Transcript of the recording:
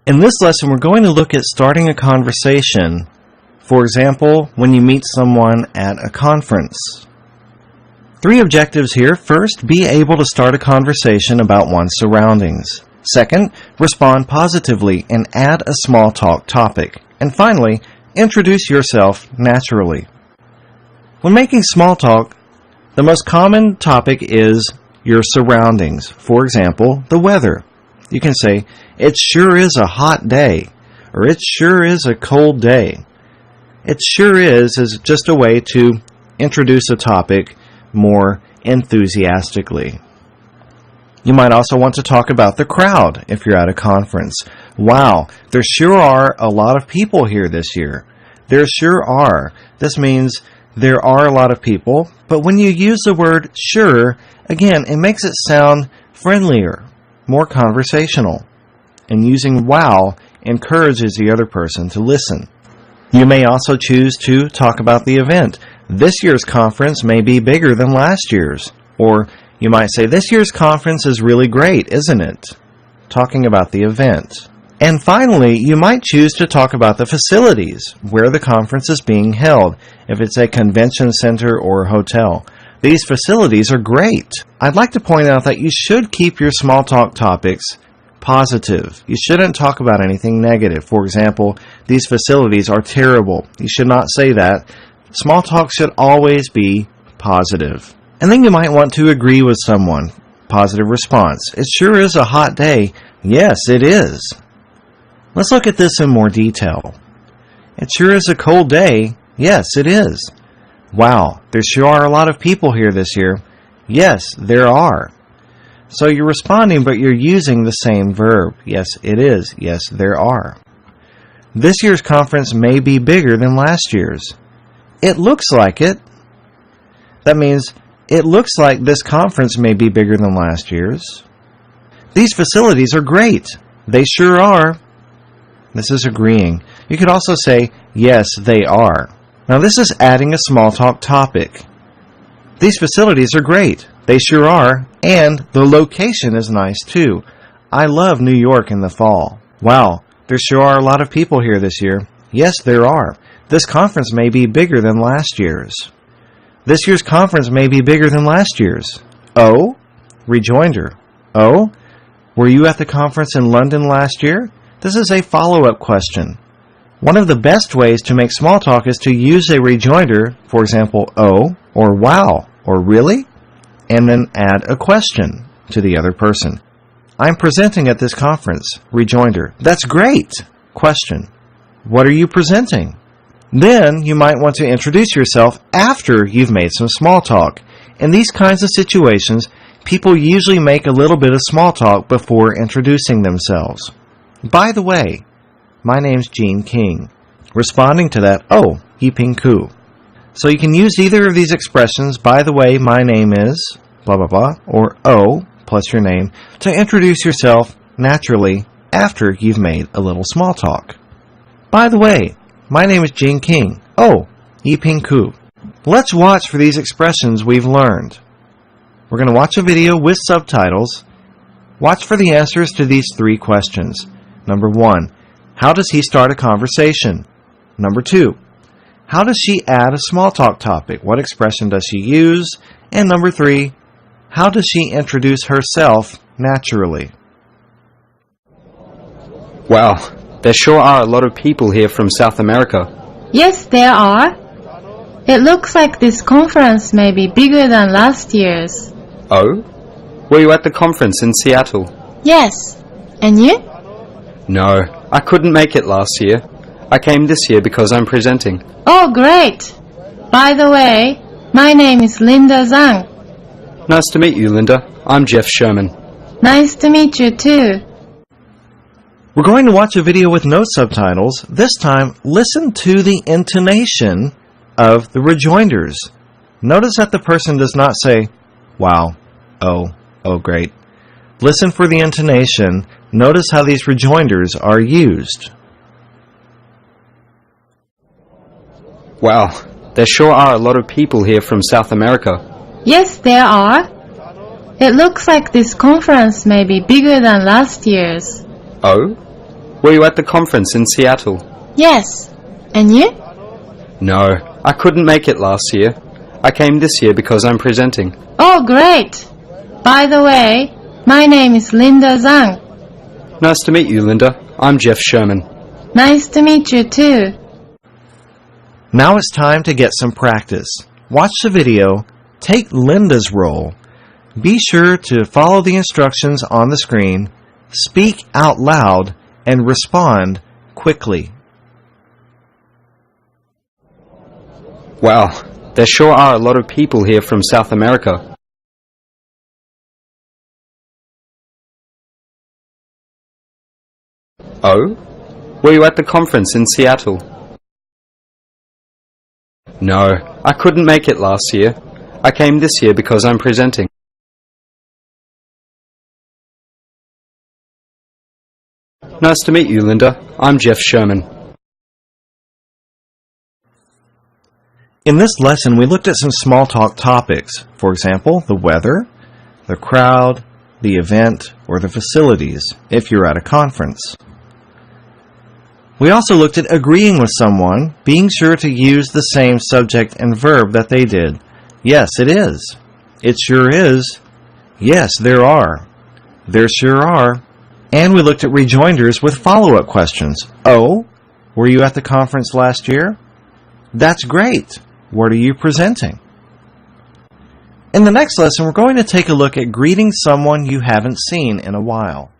In this lesson, we're going to look at starting a conversation. For example, when you meet someone at a conference. 3 objectives here. First, be able to start a conversation about one's surroundings. Second, respond positively and add a small talk topic. And finally, introduce yourself naturally. When making small talk, the most common topic is your surroundings. For example, the weather. You can say, "It sure is a hot day," or "It sure is a cold day." "It sure is" just a way to introduce a topic more enthusiastically. You might also want to talk about the crowd if you're at a conference. "Wow, there sure are a lot of people here this year." There sure are. This means there are a lot of people, but when you use the word sure, again, it makes it sound friendlier, more conversational. And using wow encourages the other person to listen. You may also choose to talk about the event. "This year's conference may be bigger than last year's." Or you might say, "This year's conference is really great, isn't it?" Talking about the event. And finally, you might choose to talk about the facilities where the conference is being held, if it's a convention center or hotel. These facilities are great. I'd like to point out that you should keep your small talk topics positive. You shouldn't talk about anything negative. For example, "These facilities are terrible." You should not say that. Small talk should always be positive. And then you might want to agree with someone. Positive response. "It sure is a hot day." "Yes, it is." Let's look at this in more detail. "It sure is a cold day." "Yes, it is." "Wow, there sure are a lot of people here this year." "Yes, there are." So you're responding, but you're using the same verb. "Yes, it is." "Yes, there are." "This year's conference may be bigger than last year's." "It looks like it." That means it looks like this conference may be bigger than last year's. "These facilities are great." "They sure are." This is agreeing. You could also say, "Yes, they are." Now this is adding a small talk topic. "These facilities are great." "They sure are." And the location is nice too. "I love New York in the fall." "Wow, there sure are a lot of people here this year." "Yes, there are." "This conference may be bigger than last year's." "This year's conference may be bigger than last year's." "Oh?" Rejoinder. "Oh? Were you at the conference in London last year?" This is a follow-up question. One of the best ways to make small talk is to use a rejoinder, for example, "Oh," or "Wow," or "Really?" and then add a question to the other person. "I'm presenting at this conference." Rejoinder. "That's great." Question. "What are you presenting?" Then you might want to introduce yourself after you've made some small talk. In these kinds of situations, people usually make a little bit of small talk before introducing themselves. "By the way, my name's Gene King." Responding to that, "Oh, Yiping Ku." So you can use either of these expressions, "By the way, my name is," blah blah blah, or "Oh," plus your name, to introduce yourself naturally after you've made a little small talk. "By the way, my name is Gene King." "Oh, Yiping Ku." Let's watch for these expressions we've learned. We're going to watch a video with subtitles. Watch for the answers to these 3 questions. Number 1, how does he start a conversation? Number 2, how does she add a small talk topic? What expression does she use? And number 3, how does she introduce herself naturally? Wow, there sure are a lot of people here from South America. Yes, there are. It looks like this conference may be bigger than last year's. Oh? Were you at the conference in Seattle? Yes. And you? No, I couldn't make it last year. I came this year because I'm presenting. Oh, great. By the way, my name is Linda Zhang. Nice to meet you, Linda. I'm Jeff Sherman. Nice to meet you too. We're going to watch a video with no subtitles. This time, listen to the intonation of the rejoinders. Notice that the person does not say, "Wow," "Oh," "Oh, great." Listen for the intonation. Notice how these rejoinders are used. Wow, there sure are a lot of people here from South America. Yes, there are. It looks like this conference may be bigger than last year's. Oh? Were you at the conference in Seattle? Yes. And you? No, I couldn't make it last year. I came this year because I'm presenting. Oh, great. By the way, my name is Linda Zhang. Nice to meet you, Linda. I'm Jeff Sherman. Nice to meet you too. Now it's time to get some practice. Watch the video, take Linda's role. Be sure to follow the instructions on the screen, speak out loud, and respond quickly. Wow, there sure are a lot of people here from South America. Oh? Were you at the conference in Seattle? No, I couldn't make it last year. I came this year because I'm presenting. Nice to meet you, Linda. I'm Jeff Sherman. In this lesson, we looked at some small talk topics. For example, the weather, the crowd, the event, or the facilities, if you're at a conference. We also looked at agreeing with someone, being sure to use the same subject and verb that they did. Yes, it is. It sure is. Yes, there are. There sure are. And we looked at rejoinders with follow-up questions. Oh, were you at the conference last year? That's great. What are you presenting? In the next lesson, we're going to take a look at greeting someone you haven't seen in a while.